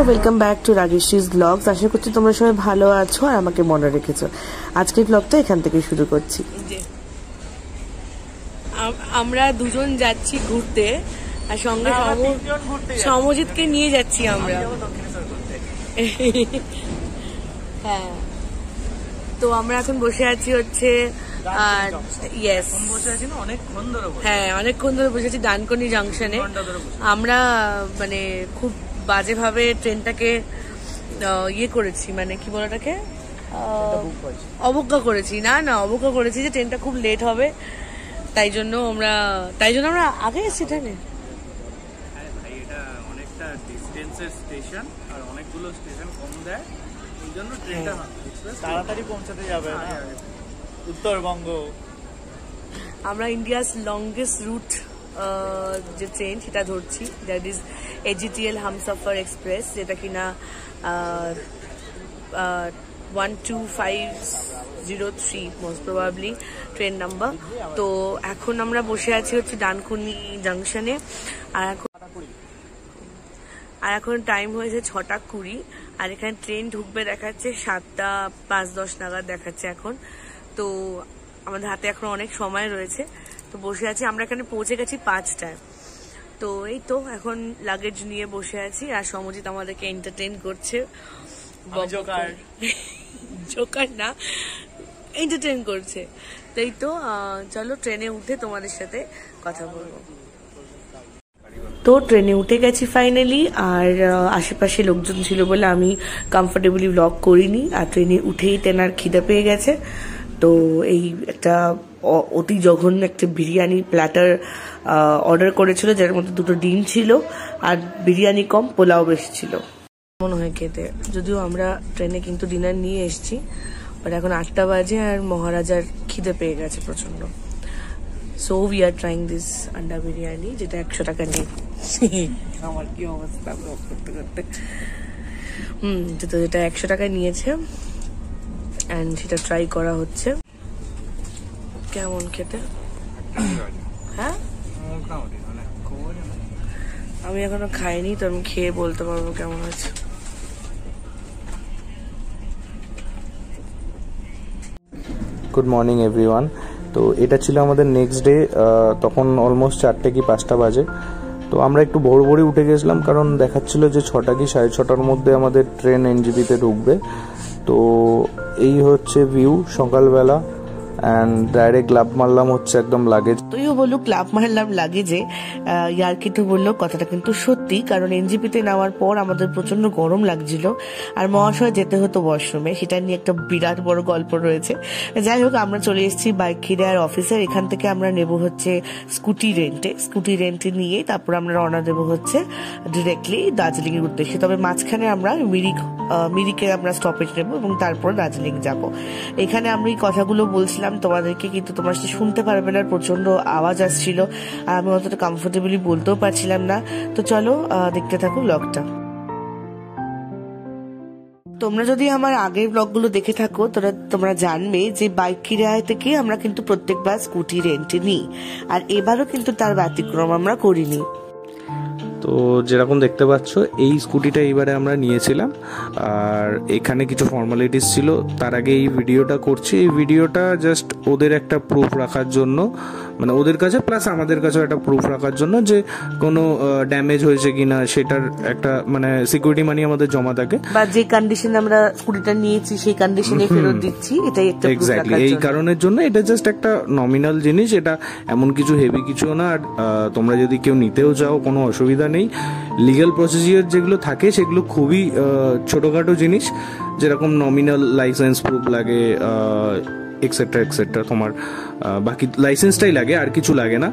Welcome back to Rajesh's blogs. আশা করছি তোমরা সবাই ভালো আছো আর আমাকে মনে রেখেছো। আজকের ব্লগটা এখান থেকে শুরু করছি। আমরা দুজন যাচ্ছি ঘুরতে আর সঙ্গে সমজিৎকে নিয়ে যাচ্ছি আমরা। হ্যাঁ, তো আমরা এখন বসে আছি হচ্ছে অনেকক্ষণ ধরে বসে আছি ডানকুনি জাংশনে। আমরা মানে খুব বাজেভাবে ট্রেনটাকে করেছি, মানে কি বলে ওটাকে, অবজ্ঞা করেছি। অবজ্ঞা করেছি যে ট্রেনটা খুব লেট হবে, তাই জন্য আমরা আগে এসেছি ট্রেনে। অনেকটা ডিসটেন্সের স্টেশন আর অনেকগুলো স্টেশন কম দেয়, এই জন্য ট্রেনটা তাড়াতাড়ি পৌঁছাতে যাবে না উত্তরবঙ্গ। আমরা ইন্ডিয়াস লংগেস্ট রুট যে ট্রেন সেটা ধরছি, that is AGTL Humsafar express, যেটা কিনা 12503 মোস্ট প্রবাবলি ট্রেন নাম্বার। তো এখন আমরা বসে আছি হচ্ছে ডানকুনি জাংশনে, আর এখন টাইম হয়েছে 6:20 আর এখানে ট্রেন ঢুকবে দেখাচ্ছে 7:05-10 নাগাদ দেখাচ্ছে এখন। তো আমাদের হাতে এখন অনেক সময় রয়েছে, তো বসে আছি। আমরা এখানে পৌঁছে গেছি 5টায়। তো এই তো এখন লাগেজ নিয়ে বসে আছি আর সমজিৎ আমাদেরকে এন্টারটেইন করছে। জোকার না, এন্টারটেইন করছে। তাই তো চলো ট্রেনে উঠে তোমাদের সাথে কথা বলবো। তো ট্রেনে উঠে গেছি ফাইনালি, আর আশেপাশে লোকজন ছিল বলে আমি কমফোর্টেবলি ব্লগ করিনি। আর ট্রেনে উঠেই তেনার খিদে পেয়ে গেছে, তো এই একটা অতি জঘন্য একটা বিরিয়ানি প্ল্যাটার অর্ডার করেছিল, যার মধ্যে 2টো ডিম ছিল আর বিরিয়ানি কম পোলাও বেশি ছিল। মনে হয় খেতে, যদিও আমরা ট্রেনে কিন্তু ডিনার নিয়ে এসেছি, বাট এখন 8টা বাজে আর মহারাজার খিদে পেয়ে গেছে প্রচন্ড। So we are trying this আন্ডা বিরিয়ানি, যেটা 100 টাকা নিয়ে। আমার কি অবস্থা করতে করতে। যেটা 100 টাকায় নিয়েছে অ্যান্ড সেটা ট্রাই করা হচ্ছে। কেমন খেতে? হ্যাঁ, আমি এখনো খাইনি, তো আমি খেয়ে বলতে পারবো কেমন আছে। Good morning everyone. তো এটা ছিল আমাদের নেক্সট ডে, তখন অলমোস্ট 4টে কি 5টা বাজে। তো আমরা একটু ভোরই উঠে গেছিলাম, কারণ দেখাচ্ছিল যে 6টা কি 6:30টার মধ্যে আমাদের ট্রেন NJP-তে ঢুকবে। তো এই হচ্ছে ভিউ সকালবেলা, অ্যান্ড ডাইরেক্ট লাভ মারলাম হচ্ছে একদম লাগেজ। তুইও বললো ক্লাব মারলাম লাগেজে, ইয়ার কিন্তু বললো কথাটা কিন্তু সত্যি, কারণ NJP-তে নেওয়ার পর আমাদের প্রচন্ড গরম লাগছিল আর মহাশয় যেতে হতো ওয়াশরুমে, সেটা নিয়ে একটা বিরাট বড় গল্প রয়েছে। যাই হোক, আমরা চলে এসেছি বাইকিরার অফিসের। এখান থেকে আমরা নেব হচ্ছে স্কুটি রেন্টে নিয়ে তারপর আমরা রওনা দেবো হচ্ছে ডিরেক্টলি দার্জিলিং এর উদ্দেশ্যে। তবে মাঝখানে আমরা মিরিকে আমরা স্টপেজ নেবো এবং তারপর দার্জিলিং যাব। এখানে আমি কথাগুলো বলছিলাম তোমাদেরকে, কিন্তু তোমরা সেটা শুনতে পারবে না, প্রচন্ড আওয়াজ আসছিল আর আমি অতটা কমফোর্টেবলি বলতেও পারছিলাম না। তো চলো দেখতে থাকো ব্লগটা। তোমরা যদি আমার আগের ব্লগগুলো দেখে থাকো তোমরা জানবে যে বাইক কিরায় থেকে আমরা কিন্তু প্রত্যেকবার স্কুটি রেন্টে নিই, আর এবারও কিন্তু তার ব্যতিক্রম আমরা করিনি। তো যেরকম দেখতে পাচ্ছ এই স্কুটিটা এইবারে আমরা নিয়েছিলাম, আর এখানে কিছু ফর্মালিটিস ছিল। তার আগে এই ভিডিওটা করছি, এই ভিডিওটা জাস্ট ওদের একটা প্রুফ রাখার জন্য, মানে ওদের কাছে প্লাস আমাদের কাছেও একটা প্রুফ রাখার জন্য যে কোনো ড্যামেজ হয়েছে কিনা সেটার একটা মানে সিকিউরিটি মানি আমাদের জমা থাকে, বা যে কন্ডিশনে আমরা স্কুটিটা নিয়েছি সেই কন্ডিশনে ফেরত দিচ্ছি, এটাই একটা এক্স্যাক্টলি এই কারণের জন্য। এটা জাস্ট একটা নমিনাল জিনিস, এটা এমন কিছু হেভি কিছু না। আর তোমরা যদি কেউ নিতেও চাও কোনো অসুবিধা নেই। লিগ্যাল প্রসিজিওর যেগুলো থাকে সেগুলো খুবই ছোটখাটো জিনিস, যেরকম নমিনাল লাইসেন্স প্রুফ লাগে এক্সেট্রা এক্সেট্রা, তোমার বাকি লাইসেন্সটাই লাগে, আর কিছু লাগে না।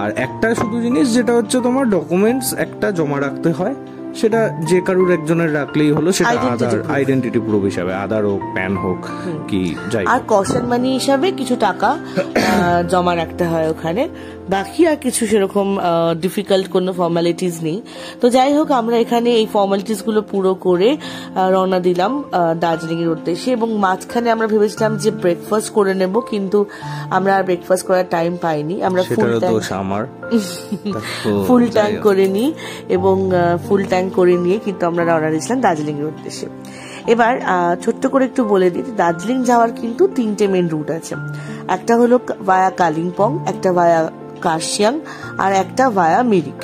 আর একটা শুধু জিনিস যেটা হচ্ছে তোমার ডকুমেন্টস একটা জমা রাখতে হয় সেটা যে কারুর একজনের রাখলেই হলো, সেটা আধার আইডেন্টিটি প্রুফ হিসাবে, আধার হোক, প্যান হোক, কি যাই। আর কশন মানি হিসাবে কিছু টাকা জমা রাখতে হয় ওখানে, বাকি আর কিছু সেরকম ডিফিকাল্ট কোনো ফর্মালিটিস নেই। তো যাই হোক, আমরা এখানে এই ফর্মালিটিস গুলো পুরো করে রওনা দিলাম দার্জিলিং এর উদ্দেশ্যে। এবং মাঝখানে আমরা ভেবেছিলাম যে ব্রেকফাস্ট করে নেব, কিন্তু আমরা আর ব্রেকফাস্ট করার টাইম পাইনি। আমরা ফুল ট্যাঙ্ক করে নিই, এবং ফুল ট্যাঙ্ক করে নিয়ে কিন্তু আমরা রওনা দিয়েছিলাম দার্জিলিং এর উদ্দেশ্যে। এবার ছোট্ট করে একটু বলে দিই, দার্জিলিং যাওয়ার কিন্তু 3টে মেন রুট আছে। একটা হলো ভায়া কালিম্পং, একটা ভায়া কার্শিয়াং, আর একটা ভায়া মিরিক।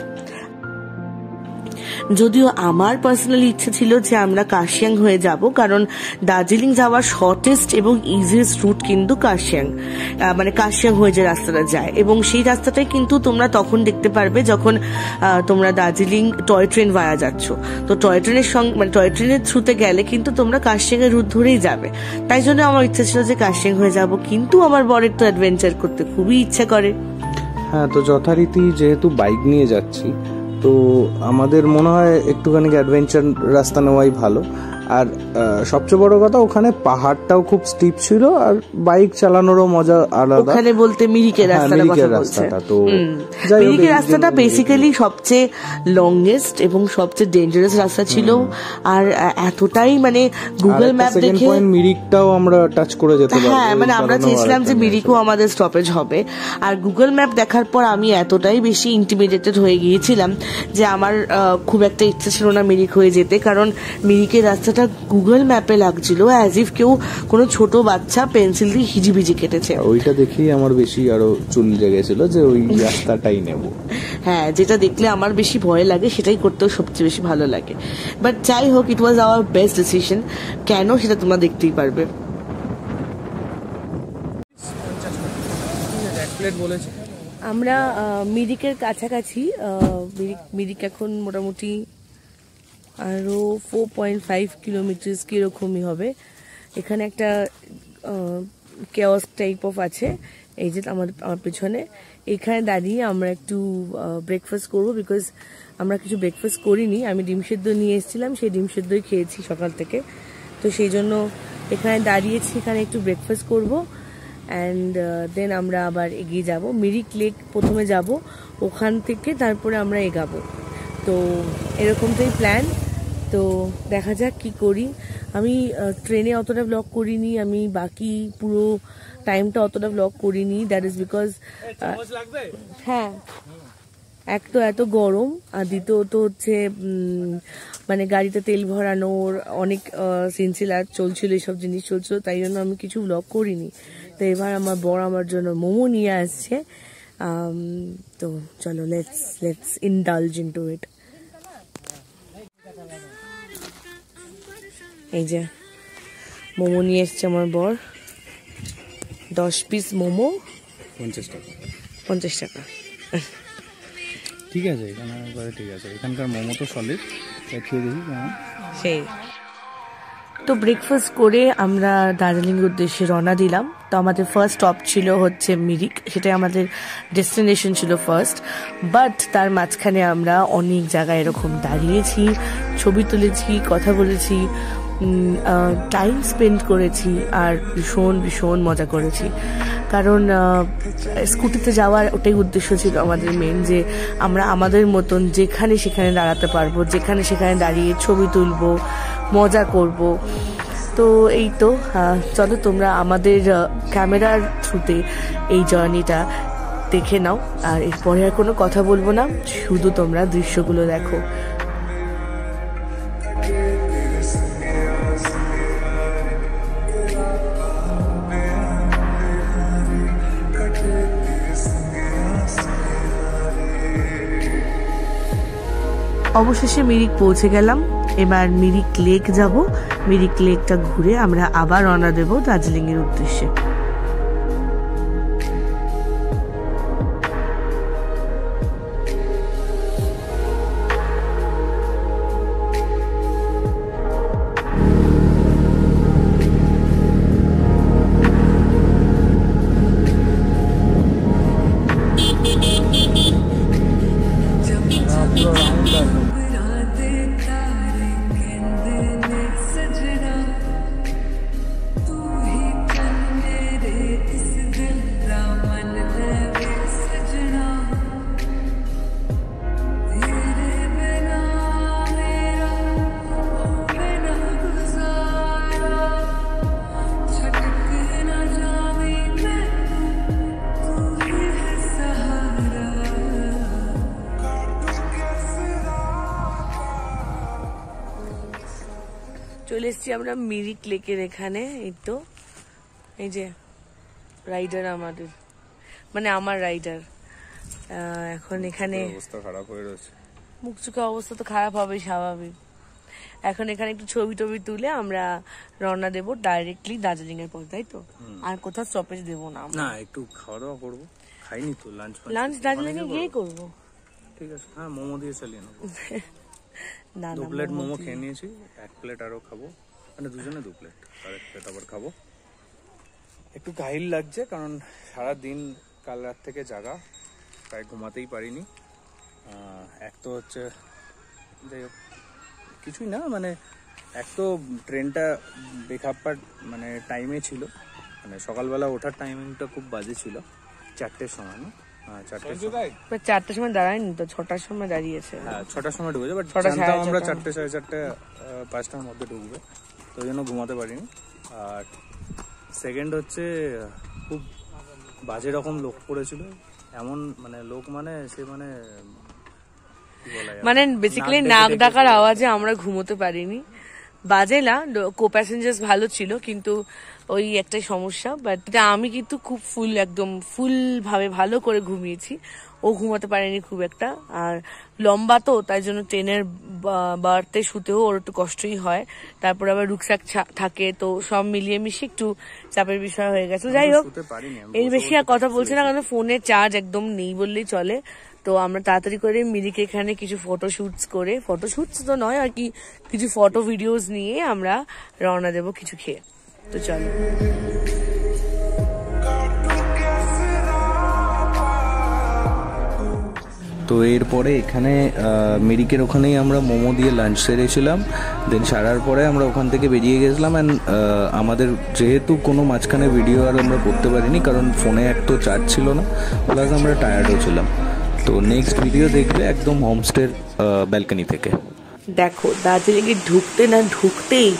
যদিও আমার পার্সোনালি ইচ্ছে ছিল যে আমরা কার্শিয়াং হয়ে যাব, কারণ দার্জিলিং যাওয়ার শর্টেস্ট এবং ইজিয়েস্ট রুট কিন্তু কার্শিয়াং, মানে কার্শিয়াং হয়ে যে রাস্তাটা যায়। এবং সেই রাস্তাটাই কিন্তু তোমরা তখন দেখতে পারবে যখন তোমরা দার্জিলিং টয় ট্রেন ভায়া যাচ্ছ। তো টয় ট্রেনের সঙ্গে, মানে টয় ট্রেনের থ্রুতে গেলে কিন্তু তোমরা কার্শিয়াং এর রুট ধরেই যাবে। তাই জন্য আমার ইচ্ছা ছিল যে কার্শিয়াং হয়ে যাব, কিন্তু আমার বরের তো অ্যাডভেঞ্চার করতে খুবই ইচ্ছা করে। হ্যাঁ, তো যথারীতি যেহেতু বাইক নিয়ে যাচ্ছি, তো আমাদের মনে হয় একটুখানি অ্যাডভেঞ্চার রাস্তা নেওয়াই ভালো। আর সবচেয়ে বড় কথা, ওখানে পাহাড়টাও খুব স্টিপ ছিল, আর বাইক চালানোরও মজা আলাদা। ওখানে বলতে মিরিকের রাস্তাটা, তো মিরিকের রাস্তাটা বেসিক্যালি সবচেয়ে লংগেস্ট এবং সবচেয়ে ডেঞ্জারাস রাস্তা ছিল। আর এতটাই মানে গুগল ম্যাপ দেখে মিরিকটাও আমরা টাচ করে যেতে পারবো। হ্যাঁ, মানে আমরা চেয়েছিলাম যে মিরিকও আমাদের স্টপেজ হবে। আর গুগল ম্যাপ দেখার পর আমি এতটাই বেশি ইন্টিমিডেটেড হয়ে গিয়েছিলাম যে আমার খুব একটা ইচ্ছা ছিল না মিরিক হয়ে যেতে, কারণ মিরিকের রাস্তা গুগল ম্যাপে লাগছিল অ্যাজ ইফ কেউ কোনো ছোট বাচ্চা পেন্সিল দিয়ে হিজিবিজি কেটেছে। ওইটা দেখেই আমার বেশি আরো চুল জেগেছিল যে ওই রাস্তাটাই নেব। হ্যাঁ, যেটা দেখলে আমার বেশি ভয় লাগে সেটাই করতেও সবচেয়ে বেশি ভালো লাগে। বাট যাই হোক, ইট ওয়াজ আওয়ার বেস্ট ডিসিশন। কেন সেটা তোমরা দেখতেই পারবে। আমরা মিরিকের কাছাকাছি, মিরিক এখন মোটামুটি আরো 4.5 কিলোমিটার কিরকমই হবে। এখানে একটা কেওস টাইপ অফ আছে, এই যে আমার পেছনে। এখানে দাঁড়িয়ে আমরা একটু ব্রেকফাস্ট করবো, বিকজ আমরা কিছু ব্রেকফাস্ট করিনি। আমি ডিম সেদ্ধ নিয়ে এসেছিলাম, সেই ডিম সেদ্ধই খেয়েছি সকাল থেকে। তো সেই জন্য এখানে দাঁড়িয়েছি, এখানে একটু ব্রেকফাস্ট করবো, অ্যান্ড দেন আমরা আবার এগিয়ে যাব। মিরিক লেক প্রথমে যাব, ওখান থেকে তারপরে আমরা এগাবো। তো এরকমটাই প্ল্যান। তো দেখা যাক কি করি। আমি ট্রেনে অতটা ব্লগ করিনি, আমি বাকি পুরো টাইমটা অতটা ব্লগ করিনি। দ্যাট ইজ বিকজ হ্যাঁ, এক তো এত গরম, আর দ্বিতীয়ত হচ্ছে মানে গাড়িতে তেল ভরানোর অনেক সিনসিলার চলছিল, এইসব জিনিস চলছিল, তাই জন্য আমি কিছু ব্লগ করিনি। তো এবার আমার বর আমার জন্য মোমো নিয়ে আসছে। তো চলো, লেটস ইনডালজ ইনটু ইট। এই যে মোমো নিয়ে এসছে আমার বর, 10 পিস মোমো 50 টাকা। 50 টাকা, ঠিক আছে। ঠিক আছে, এখানকার মোমো তো সলিড, খেয়ে দেখি কেমন। সেই তো ব্রেকফাস্ট করে আমরা দার্জিলিংয়ের উদ্দেশ্যে রওনা দিলাম। তো আমাদের ফার্স্ট স্টপ ছিল হচ্ছে মিরিক, সেটাই আমাদের ডেস্টিনেশন ছিল ফার্স্ট। বাট তার মাঝখানে আমরা অনেক জায়গায় এরকম দাঁড়িয়েছি, ছবি তুলেছি, কথা বলেছি, টাইম স্পেন্ড করেছি, আর ভীষণ ভীষণ মজা করেছি। কারণ স্কুটিতে যাওয়ার ওটাই উদ্দেশ্য ছিল আমাদের মেন, যে আমরা আমাদের মতন যেখানে সেখানে দাঁড়াতে পারবো, যেখানে সেখানে দাঁড়িয়ে ছবি তুলবো, মজা করব। তো এই তো, চলো তোমরা আমাদের ক্যামেরার থ্রুতে এই জার্নিটা দেখে নাও। আর এরপরে আর কোনো কথা বলবো না, শুধু তোমরা দৃশ্যগুলো দেখো। অবশেষে মিরিক পৌঁছে গেলাম। এবার মিরিক লেক যাব। মিরিক লেকটা ঘুরে আমরা আবার রওনা দেব দার্জিলিং এর উদ্দেশ্যে। চলে এসেছি আমরা মিরিক লেকের এখানে। এই তো এই যে রাইডার আমাদের, মানে আমার রাইডার এখন এখানে অবস্থা খারাপ হয়ে রয়েছে, মুখ চোখে অবস্থা তো খারাপ হবে স্বাভাবিক। এখন এখানে একটু ছবি টবি তুলে আমরা রওনা দেবো ডাইরেক্টলি দার্জিলিং এর পর, তাই তো? আর কোথাও স্টপেজ দেবো না আমরা। না একটু খাওয়া দাওয়া করবো, খাইনি তো লাঞ্চ দার্জিলিং এ গিয়ে করবো। ঠিক আছে, হ্যাঁ মোমো দিয়ে চালিয়ে নেবো। না 2 প্লেট মোমো খেয়ে নিয়েছি, 1 প্লেট আরো খাবো, মানে দুজনে 2 প্লেট, আর 1 প্লেট আবার খাবো। একটু কাহিল লাগছে কারণ সারা দিন কাল রাত থেকে জাগা, প্রায় ঘুমাতেই পারিনি। এক তো হচ্ছে যাই হোক কিছুই না, মানে এক তো ট্রেনটা বেখাপ্পার মানে টাইমে ছিল, মানে সকালবেলা ওঠার টাইমিংটা খুব বাজে ছিল, 4টের সময় না? হ্যাঁ 4টার সময় দাঁড়ায়নি তো, 6টার সময় দাঁড়িয়েছে। হ্যাঁ 6টার সময় ঢুকেছে, বাট আমরা 4টে 4:30 5টার মধ্যে ঢুকবে, তো ওই জন্য ঘুমাতে পারিনি। আর সেকেন্ড হচ্ছে খুব বাজে রকম লোক পড়েছিল, এমন মানে লোক মানে সে মানে মানে বেসিক্যালি নাক ডাকার আওয়াজে আমরা ঘুমোতে পারিনি। বাজে না, কো প্যাসেঞ্জার্স ভালো ছিল, কিন্তু ওই একটাই সমস্যা। বাট আমি কিন্তু খুব একদম ফুল ভাবে ভালো করে ঘুমিয়েছি, ও ঘুমাতে পারেনি খুব একটা। আর লম্বা তো, তাই জন্য ট্রেনের বাড়তে শুতেও ওর একটু কষ্টই হয়, তারপর আবার রুকস্যাক থাকে, তো সব মিলিয়ে মিশিয়ে একটু চাপের বিষয় হয়ে গেছে। যাই হোক, এর বেশি আর কথা বলছি না, কারণ ফোনে চার্জ একদম নেই বললেই চলে। তো আমরা তাড়াতাড়ি করে মিরিক এখানে কিছু ফটোশুটস তো নয় আর কি, কিছু ফটো ভিডিওস নিয়ে আমরা রওনা দেবো কিছু খেয়ে। তো চলো। তো এরপরে এখানে মিরিকের ওখানেই আমরা মোমো দিয়ে লাঞ্চ সেরেছিলাম, দেন সারার পরে আমরা ওখান থেকে বেরিয়ে গেছিলাম। অ্যান্ড আমাদের যেহেতু কোনো মাঝখানে ভিডিও আর আমরা করতে পারিনি, কারণ ফোনে এক তো চার্জ ছিল না, প্লাস আমরা টায়ার্ডও ছিলাম। তো নেক্সট ভিডিও দেখবে একদম হোমস্টের ব্যালকনি থেকে। দেখো দার্জিলিং এ ঢুকতেই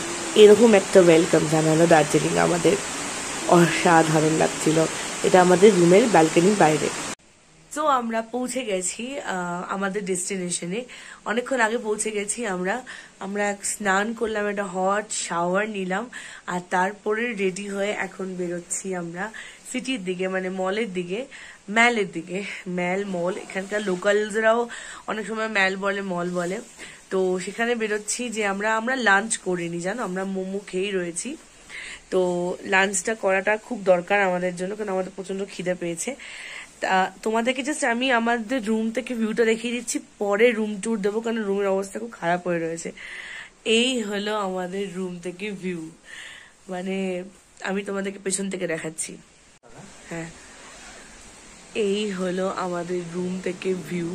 এরকম একটা ওয়েলকাম জানালো দার্জিলিং, আমাদের অসাধারণ লাগছিল। এটা আমাদের রুমের ব্যালকনির বাইরে। তো আমরা পৌঁছে গেছি আমাদের ডেস্টিনেশনে, অনেকক্ষণ আগে পৌঁছে গেছি আমরা স্নান করলাম, একটা হট শাওয়ার নিলাম, আর তারপরে রেডি হয়ে এখন বেরোচ্ছি আমরা সিটির দিকে, মানে মলের দিকে, মল। এখানকার লোকালসরাও অনেক সময় মল বলে। তো সেখানে বেরোচ্ছি যে আমরা লাঞ্চ করিনি, জানো, আমরা মোমো খেয়েই রয়েছি। তো লাঞ্চটা করাটা খুব দরকার আমাদের জন্য, কারণ আমাদের প্রচন্ড খিদে পেয়েছে। তোমাদেরকে জাস্ট আমি আমাদের রুম থেকে ভিউটা দেখিয়ে দিচ্ছি, পরে রুম ট্যুর দেবো, কারণ রুমের অবস্থা খুব খারাপ হয়ে রয়েছে। এই হলো আমাদের রুম থেকে ভিউ, মানে আমি তোমাদেরকে পেছন থেকে দেখাচ্ছি। হ্যাঁ, এই হলো আমাদের রুম থেকে view,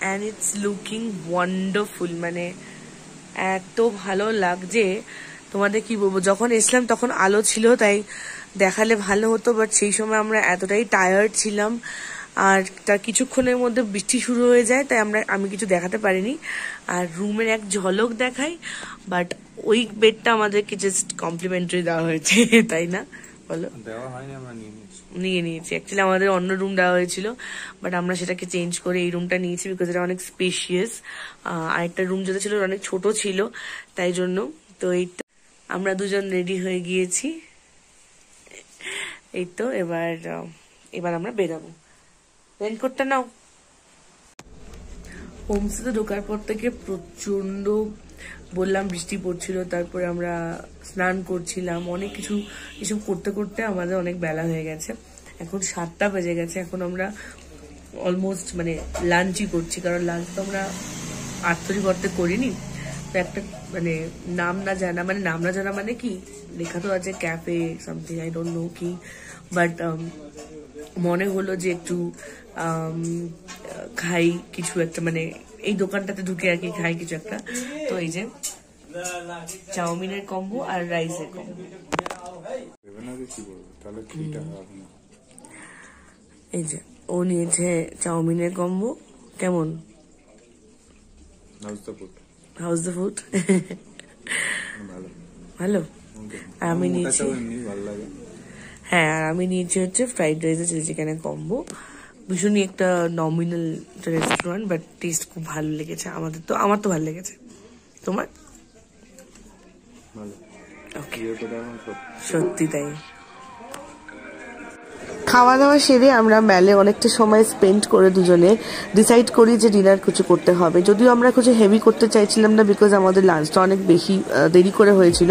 and it's looking wonderful, মানে এত ভালো লাগছে তোমাদের কি বলবো। যখন এসলাম তখন আলো ছিল, তাই দেখালে ভালো হতো, বাট সেই সময় আমরা এতটাই টায়ার্ড ছিলাম, আর তার কিছুক্ষণের মধ্যে বৃষ্টি শুরু হয়ে যায়, তাই আমি কিছু দেখাতে পারিনি। আর রুমের এক ঝলক দেখাই, বাট ওই বেডটা আমাদেরকে জাস্ট কমপ্লিমেন্টারি দেওয়া হয়েছে, তাই না বলো? দেওয়া হয়নি, আমরা নিয়ে নিয়েছি। অ্যাকচুয়ালি আমাদের অন্য রুম দেওয়া হয়েছিল, বাট আমরা সেটাকে চেঞ্জ করে এই রুমটা নিয়েছি, বিকজ এটা অনেক স্পেশিয়াস। আরেকটা রুম যেটা ছিল অনেক ছোট ছিল, তাই জন্য। তো এইটা আমরা দুজন রেডি হয়ে গিয়েছি, এই তো এবার আমরা বেরাবো। রেনকোটটা নাও। হোমস্টেতে ঢোকার পর থেকে প্রচন্ড বললাম বৃষ্টি পড়ছিল, তারপরে আমরা স্নান করছিলাম, অনেক কিছু এসব করতে করতে আমাদের অনেক বেলা হয়ে গেছে। এখন 7টা বেজে গেছে, এখন আমরা অলমোস্ট মানে লাঞ্চই করছি, কারণ লাঞ্চ তো আমরা আটতরি করতে করিনি। তো একটা মানে নাম না জানা মানে কি লেখা তো আছে cafe something, I don't know কি, বাট মনে হলো যে একটু খাই কিছু একটা, মানে এই দোকানটাতে ঢুকে আর কি খাই কিছু একটা। তো এই যে চাউমিনের কম্বো আর রাইসের কম্বো, এই যে ও নিয়েছে চাউমিনের কম্বো। কেমন? হাউস দ্য ফুড ভালো। আর আমি নিয়েছি, হ্যাঁ, আর আমি নিয়েছি হচ্ছে ফ্রাইড রাইস চিলি চিকেনের কম্বো। ভীষণই একটা নমিনাল রেস্টুরেন্ট, বাট টেস্ট খুব ভালো লেগেছে আমার তো ভালো লেগেছে। তোমার? ওকে, সত্যি তাই। খাওয়া দাওয়া সেরে আমরা মেলে অনেকটা সময় স্পেন্ড করে দুজনে ডিসাইড করি যে ডিনার কিছু করতে হবে। যদিও আমরা কিছু হেভি করতে চাইছিলাম না, বিকজ আমাদের লাঞ্চটা অনেক বেশি দেরি করে হয়েছিল,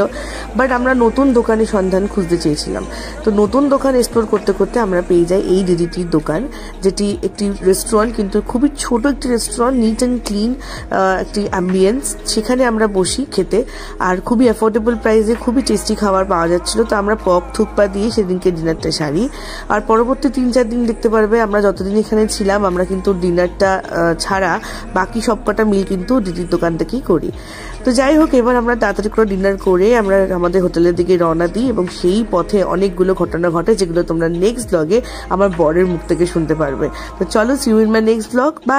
বাট আমরা নতুন দোকানের সন্ধান খুঁজতে চেয়েছিলাম। তো নতুন দোকান এক্সপ্লোর করতে করতে আমরা পেয়ে যাই এই দিদিটির দোকান, যেটি একটি রেস্টুরেন্ট, কিন্তু খুবই ছোট একটি রেস্টুরেন্ট, নিট অ্যান্ড ক্লিন একটি অ্যাম্বিয়েন্স। সেখানে আমরা বসি খেতে, আর খুবই অ্যাফোর্ডেবল প্রাইসে খুবই টেস্টি খাবার পাওয়া যাচ্ছিল। তো আমরা পক থুকপা দিয়ে সেদিনকে ডিনারটা সারি। আর পরবর্তী 3-4 দিন দেখতে পারবে আমরা যতদিন এখানে ছিলাম আমরা কিন্তু ডিনারটা ছাড়া বাকি সবকটা মিল কিন্তু দিদির দোকান থেকেই করি। তো যাই হোক, এবার আমরা তাড়াতাড়ি করে ডিনার করে আমরা আমাদের হোটেলের দিকে রওনা দিই, এবং সেই পথে অনেকগুলো ঘটনা ঘটে যেগুলো তোমরা নেক্সট ব্লগে আমার বরের মুখ থেকে শুনতে পারবে। তো চলো, see you in my next blog. By.